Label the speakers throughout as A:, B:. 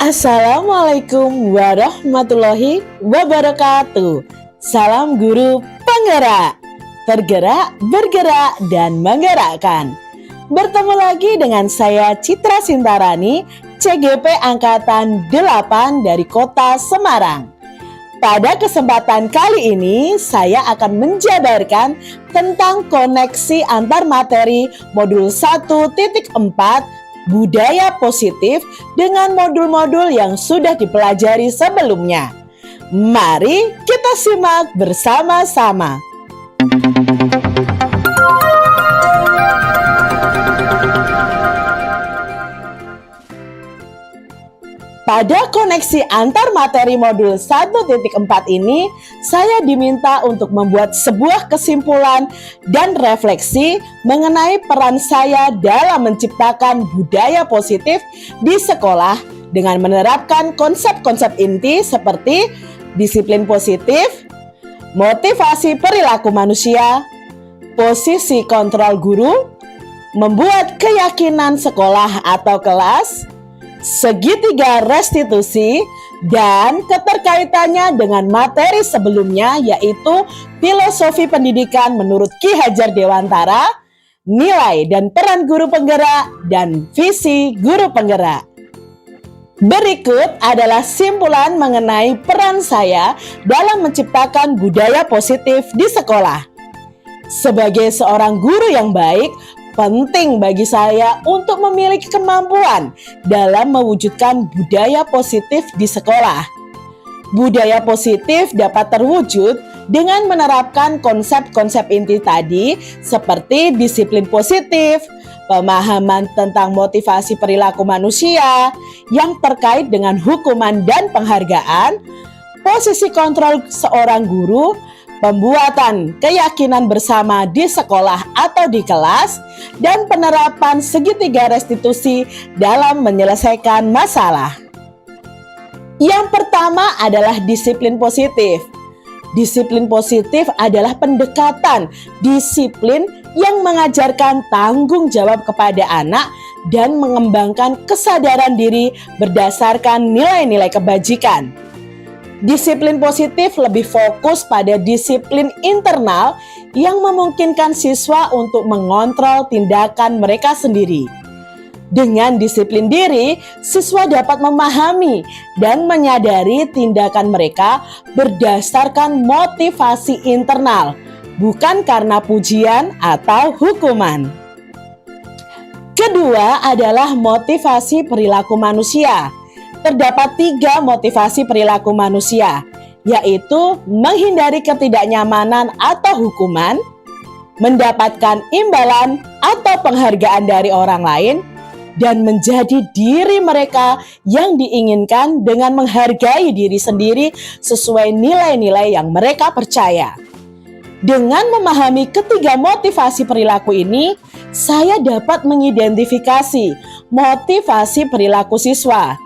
A: Assalamualaikum warahmatullahi wabarakatuh. Salam guru penggerak, tergerak, bergerak, dan menggerakkan. Bertemu lagi dengan saya Citra Sintarani, CGP Angkatan 8 dari Kota Semarang. Pada kesempatan kali ini, saya akan menjabarkan tentang koneksi antar materi modul 1.4 budaya positif dengan modul-modul yang sudah dipelajari sebelumnya. Mari kita simak bersama-sama. Pada koneksi antar materi modul 1.4 ini, saya diminta untuk membuat sebuah kesimpulan dan refleksi mengenai peran saya dalam menciptakan budaya positif di sekolah dengan menerapkan konsep-konsep inti seperti disiplin positif, motivasi perilaku manusia, posisi kontrol guru, membuat keyakinan sekolah atau kelas, segitiga restitusi, dan keterkaitannya dengan materi sebelumnya yaitu filosofi pendidikan menurut Ki Hajar Dewantara, nilai dan peran guru penggerak, dan visi guru penggerak. Berikut adalah simpulan mengenai peran saya dalam menciptakan budaya positif di sekolah. Sebagai seorang guru yang baik, penting bagi saya untuk memiliki kemampuan dalam mewujudkan budaya positif di sekolah. Budaya positif dapat terwujud dengan menerapkan konsep-konsep inti tadi seperti disiplin positif, pemahaman tentang motivasi perilaku manusia yang terkait dengan hukuman dan penghargaan, posisi kontrol seorang guru, pembuatan keyakinan bersama di sekolah atau di kelas, dan penerapan segitiga restitusi dalam menyelesaikan masalah. Yang pertama adalah disiplin positif. Disiplin positif adalah pendekatan disiplin yang mengajarkan tanggung jawab kepada anak dan mengembangkan kesadaran diri berdasarkan nilai-nilai kebajikan. Disiplin positif lebih fokus pada disiplin internal yang memungkinkan siswa untuk mengontrol tindakan mereka sendiri. Dengan disiplin diri, siswa dapat memahami dan menyadari tindakan mereka berdasarkan motivasi internal, bukan karena pujian atau hukuman. Kedua adalah motivasi perilaku manusia. Terdapat 3 motivasi perilaku manusia, yaitu menghindari ketidaknyamanan atau hukuman, mendapatkan imbalan atau penghargaan dari orang lain, dan menjadi diri mereka yang diinginkan dengan menghargai diri sendiri sesuai nilai-nilai yang mereka percaya. Dengan memahami ketiga motivasi perilaku ini, saya dapat mengidentifikasi motivasi perilaku siswa.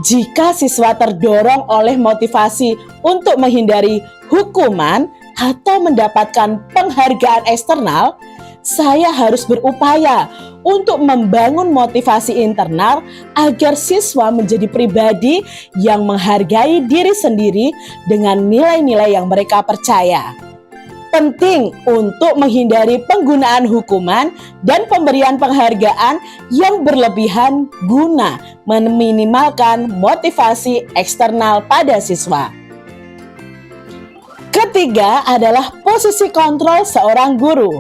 A: Jika siswa terdorong oleh motivasi untuk menghindari hukuman atau mendapatkan penghargaan eksternal, saya harus berupaya untuk membangun motivasi internal agar siswa menjadi pribadi yang menghargai diri sendiri dengan nilai-nilai yang mereka percaya. Penting untuk menghindari penggunaan hukuman dan pemberian penghargaan yang berlebihan guna meminimalkan motivasi eksternal pada siswa. Ketiga adalah posisi kontrol seorang guru.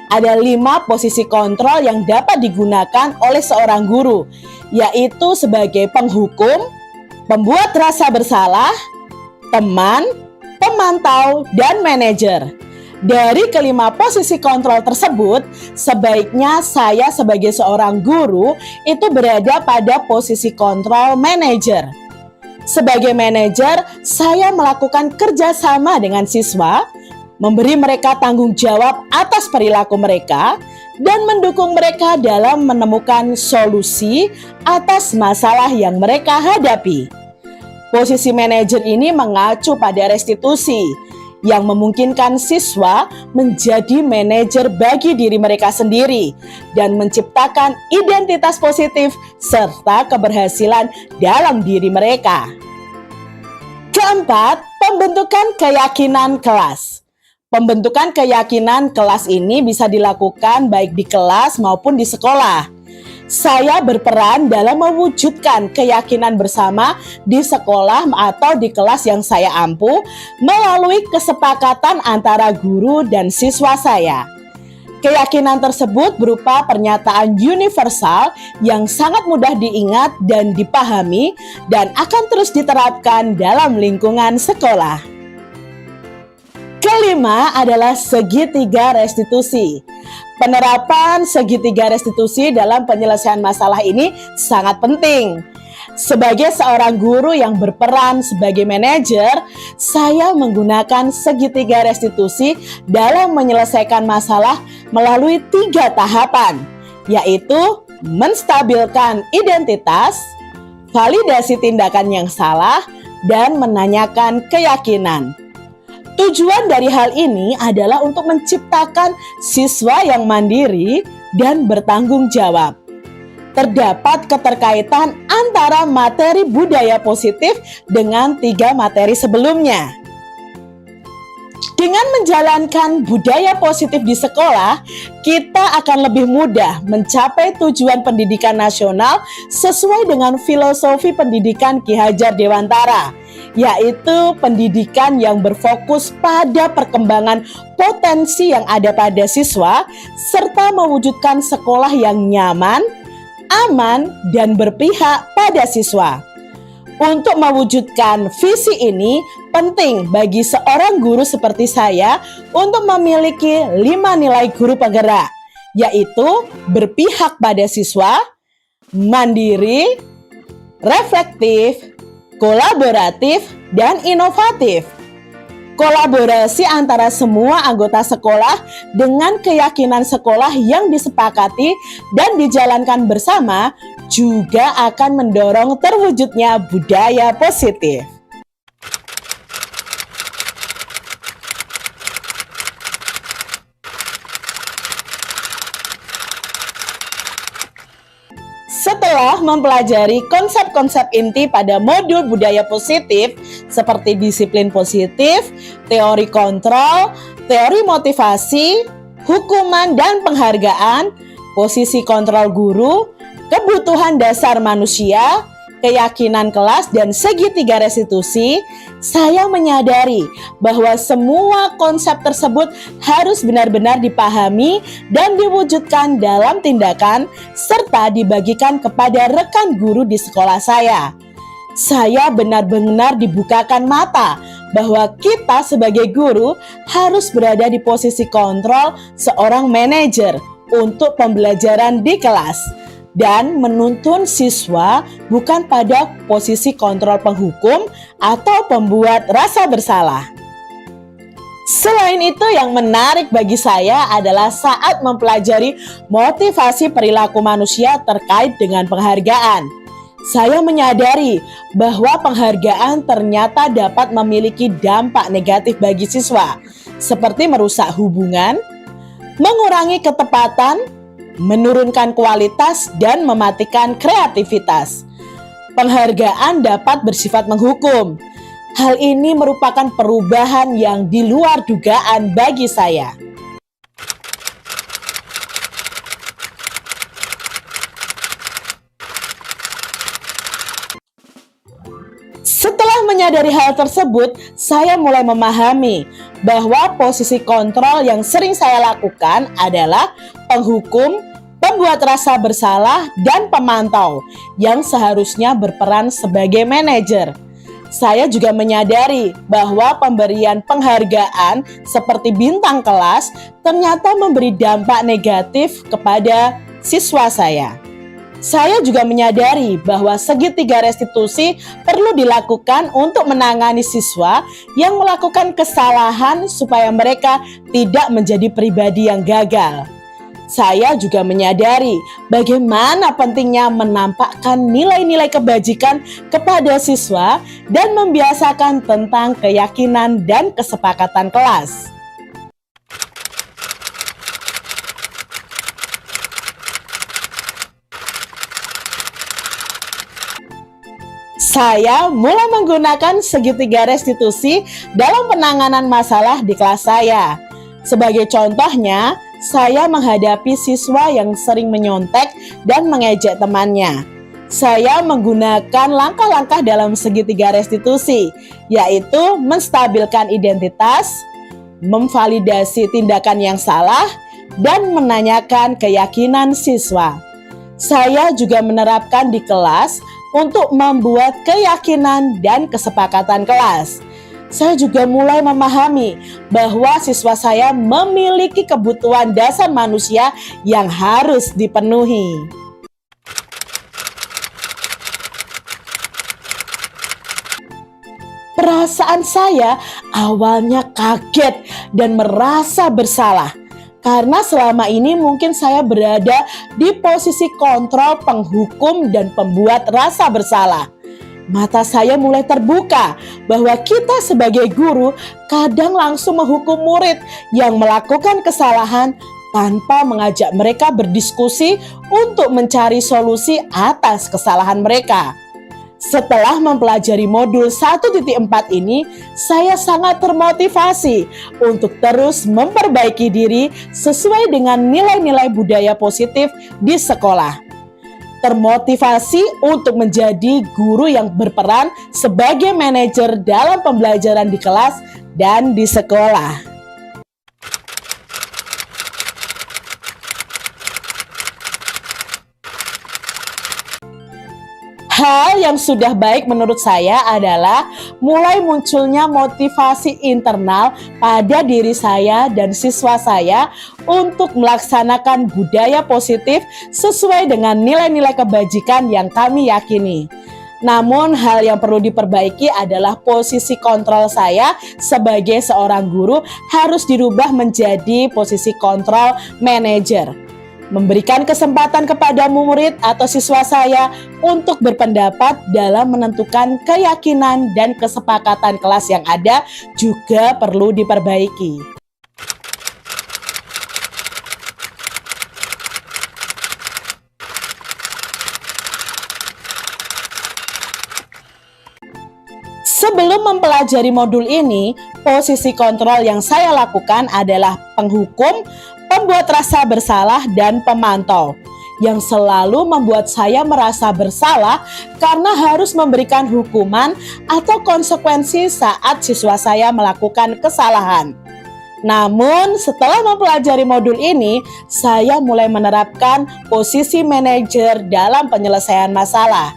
A: Ada 5 posisi kontrol yang dapat digunakan oleh seorang guru, yaitu sebagai penghukum, pembuat rasa bersalah, teman, pemantau, dan manajer. Dari kelima posisi kontrol tersebut, sebaiknya saya sebagai seorang guru itu berada pada posisi kontrol manajer. Sebagai manajer, saya melakukan kerjasama dengan siswa, memberi mereka tanggung jawab atas perilaku mereka, dan mendukung mereka dalam menemukan solusi atas masalah yang mereka hadapi. Posisi manajer ini mengacu pada restitusi, yang memungkinkan siswa menjadi manajer bagi diri mereka sendiri dan menciptakan identitas positif serta keberhasilan dalam diri mereka. Keempat, pembentukan keyakinan kelas. Pembentukan keyakinan kelas ini bisa dilakukan baik di kelas maupun di sekolah. Saya berperan dalam mewujudkan keyakinan bersama di sekolah atau di kelas yang saya ampu melalui kesepakatan antara guru dan siswa saya. Keyakinan tersebut berupa pernyataan universal yang sangat mudah diingat dan dipahami dan akan terus diterapkan dalam lingkungan sekolah. Kelima adalah segitiga restitusi. Penerapan segitiga restitusi dalam penyelesaian masalah ini sangat penting. Sebagai seorang guru yang berperan sebagai manajer, saya menggunakan segitiga restitusi dalam menyelesaikan masalah melalui 3 tahapan, yaitu menstabilkan identitas, validasi tindakan yang salah, dan menanyakan keyakinan. Tujuan dari hal ini adalah untuk menciptakan siswa yang mandiri dan bertanggung jawab. Terdapat keterkaitan antara materi budaya positif dengan 3 materi sebelumnya. Dengan menjalankan budaya positif di sekolah, kita akan lebih mudah mencapai tujuan pendidikan nasional sesuai dengan filosofi pendidikan Ki Hajar Dewantara, yaitu pendidikan yang berfokus pada perkembangan potensi yang ada pada siswa, serta mewujudkan sekolah yang nyaman, aman, dan berpihak pada siswa. Untuk mewujudkan visi ini, penting bagi seorang guru seperti saya untuk memiliki 5 nilai guru penggerak, yaitu berpihak pada siswa, mandiri, reflektif, kolaboratif, dan inovatif. Kolaborasi antara semua anggota sekolah dengan keyakinan sekolah yang disepakati dan dijalankan bersama juga akan mendorong terwujudnya budaya positif. Setelah mempelajari konsep-konsep inti pada modul budaya positif seperti disiplin positif, teori kontrol, teori motivasi, hukuman dan penghargaan, posisi kontrol guru, kebutuhan dasar manusia, keyakinan kelas, dan segitiga restitusi, saya menyadari bahwa semua konsep tersebut harus benar-benar dipahami dan diwujudkan dalam tindakan serta dibagikan kepada rekan guru di sekolah saya. Saya benar-benar dibukakan mata bahwa kita sebagai guru harus berada di posisi kontrol seorang manajer untuk pembelajaran di kelas dan menuntun siswa bukan pada posisi kontrol penghukum atau pembuat rasa bersalah. Selain itu, yang menarik bagi saya adalah saat mempelajari motivasi perilaku manusia terkait dengan penghargaan. Saya menyadari bahwa penghargaan ternyata dapat memiliki dampak negatif bagi siswa, seperti merusak hubungan, mengurangi ketepatan, menurunkan kualitas, dan mematikan kreativitas. Penghargaan dapat bersifat menghukum. Hal ini merupakan perubahan yang di luar dugaan bagi saya. Setelah menyadari hal tersebut, saya mulai memahami bahwa posisi kontrol yang sering saya lakukan adalah penghukum, pembuat rasa bersalah, dan pemantau yang seharusnya berperan sebagai manajer. Saya juga menyadari bahwa pemberian penghargaan seperti bintang kelas ternyata memberi dampak negatif kepada siswa saya. Saya juga menyadari bahwa segitiga restitusi perlu dilakukan untuk menangani siswa yang melakukan kesalahan supaya mereka tidak menjadi pribadi yang gagal. Saya juga menyadari bagaimana pentingnya menampakkan nilai-nilai kebajikan kepada siswa dan membiasakan tentang keyakinan dan kesepakatan kelas. Saya mulai menggunakan segitiga restitusi dalam penanganan masalah di kelas saya. Sebagai contohnya, saya menghadapi siswa yang sering menyontek dan mengejek temannya. Saya menggunakan langkah-langkah dalam segitiga restitusi, yaitu menstabilkan identitas, memvalidasi tindakan yang salah, dan menanyakan keyakinan siswa. Saya juga menerapkan di kelas untuk membuat keyakinan dan kesepakatan kelas. Saya juga mulai memahami bahwa siswa saya memiliki kebutuhan dasar manusia yang harus dipenuhi. Perasaan saya awalnya kaget dan merasa bersalah, karena selama ini mungkin saya berada di posisi kontrol, penghukum, dan pembuat rasa bersalah. Mata saya mulai terbuka bahwa kita sebagai guru kadang langsung menghukum murid yang melakukan kesalahan tanpa mengajak mereka berdiskusi untuk mencari solusi atas kesalahan mereka. Setelah mempelajari modul 1.4 ini, saya sangat termotivasi untuk terus memperbaiki diri sesuai dengan nilai-nilai budaya positif di sekolah. Termotivasi untuk menjadi guru yang berperan sebagai manajer dalam pembelajaran di kelas dan di sekolah. Hal yang sudah baik menurut saya adalah mulai munculnya motivasi internal pada diri saya dan siswa saya untuk melaksanakan budaya positif sesuai dengan nilai-nilai kebajikan yang kami yakini. Namun hal yang perlu diperbaiki adalah posisi kontrol saya sebagai seorang guru harus dirubah menjadi posisi kontrol manajer. Memberikan kesempatan kepada murid atau siswa saya untuk berpendapat dalam menentukan keyakinan dan kesepakatan kelas yang ada juga perlu diperbaiki. Sebelum mempelajari modul ini, posisi kontrol yang saya lakukan adalah penghukum, pembuat rasa bersalah, dan pemantau, yang selalu membuat saya merasa bersalah karena harus memberikan hukuman atau konsekuensi saat siswa saya melakukan kesalahan. Namun setelah mempelajari modul ini, saya mulai menerapkan posisi manajer dalam penyelesaian masalah.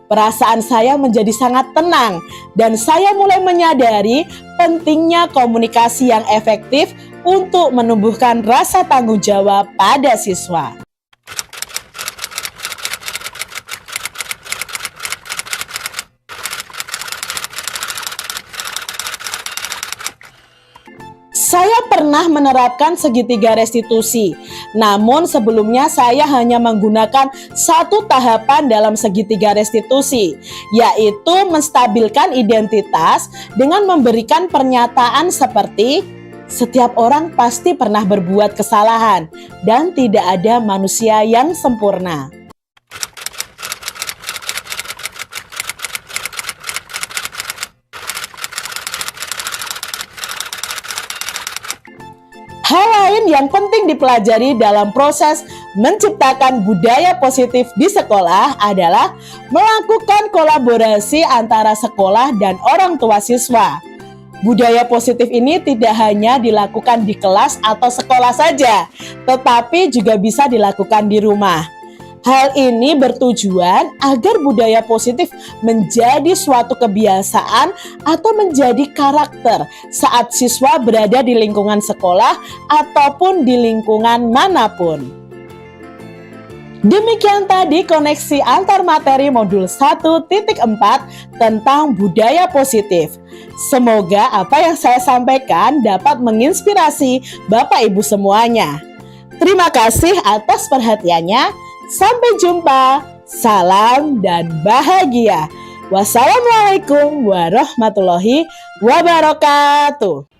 A: Perasaan saya menjadi sangat tenang dan saya mulai menyadari pentingnya komunikasi yang efektif untuk menumbuhkan rasa tanggung jawab pada siswa. Saya pernah menerapkan segitiga restitusi, namun sebelumnya saya hanya menggunakan satu tahapan dalam segitiga restitusi, yaitu menstabilkan identitas dengan memberikan pernyataan seperti setiap orang pasti pernah berbuat kesalahan dan tidak ada manusia yang sempurna. Hal lain yang penting dipelajari dalam proses menciptakan budaya positif di sekolah adalah melakukan kolaborasi antara sekolah dan orang tua siswa. Budaya positif ini tidak hanya dilakukan di kelas atau sekolah saja, tetapi juga bisa dilakukan di rumah. Hal ini bertujuan agar budaya positif menjadi suatu kebiasaan atau menjadi karakter saat siswa berada di lingkungan sekolah ataupun di lingkungan manapun. Demikian tadi koneksi antar materi modul 1.4 tentang budaya positif. Semoga apa yang saya sampaikan dapat menginspirasi Bapak Ibu semuanya. Terima kasih atas perhatiannya. Sampai jumpa. Salam dan bahagia. Wassalamualaikum warahmatullahi wabarakatuh.